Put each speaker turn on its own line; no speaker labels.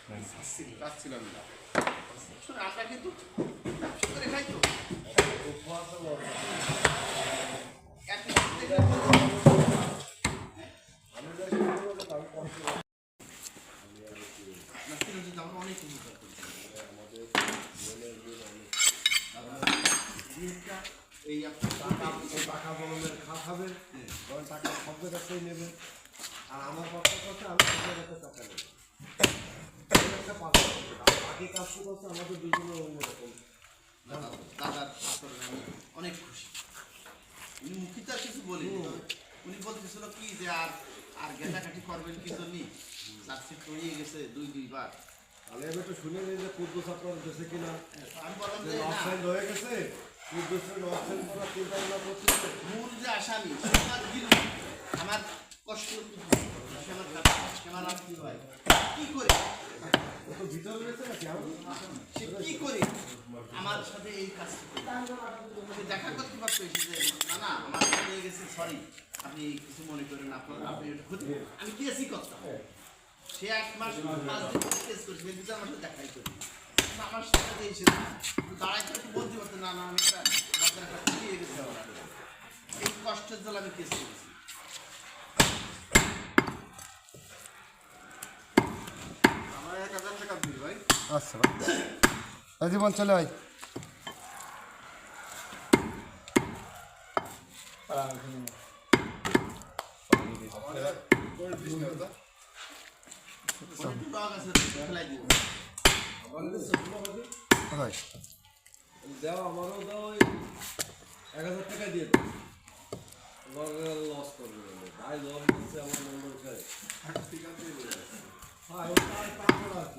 চাচ্ছিলাম না। আমরা কিন্তু ব্যবসা করে খাই তো অনেক উপকার করছি এই
টাকা বলবেন খাবেন টাকা সবের কাছেই নেবেন আর আমার কথা করছে আমি সবের কাছে টাকা নেব বাকি কাজ করছে আমাদের দুজনের অন্যরকম।
দাদার আমি অনেক খুশি। উনি মুখিতে আর কিছু বলি উনি বলতেছিল কি যে আর আর ঘেটাঘাটি করবেন কি জন্যই চার্জশিট করিয়ে গেছে দুইবার।
তাহলে আমি একটু শুনে নিই যে পূর্ব ছাত্র দেশে কিনা
আমি বললাম যে
অফসাইড হয়ে গেছে অফসাইড করার চিন্তা ভাবনা করছে।
মূল যে আসামি আমার কষ্ট আমার কি হয় কি করে
ভিতরে রয়েছে নাকি
সে কি করে আমার সাথে এই কাজ দেখা করতে পারতো যে না না আমার হয়ে গেছে সরি আপনি কিছু মনে করেন আপনার আপনি আমি কেসই করতাম। সে 1 মাস 5 দিন কেস করেছিল কিন্তু আমার সাথে দেখাই করি আমার সাথে এসে দাঁড়াই করতে বলতে পারতো না না আমি একটা দিয়ে গেছে এই কষ্টের জন্য আমি কেস করেছি।
আমার 1000 টাকা দিল ভাই।
আচ্ছা ভাই জীবন চলে ভাই
দাও আমারও দাও 1000 টাকা দিয়ে দাও লস করবে ভাই লস দিচ্ছে আমার নম্বর খায় ঠিক আছে হ্যাঁ ওটা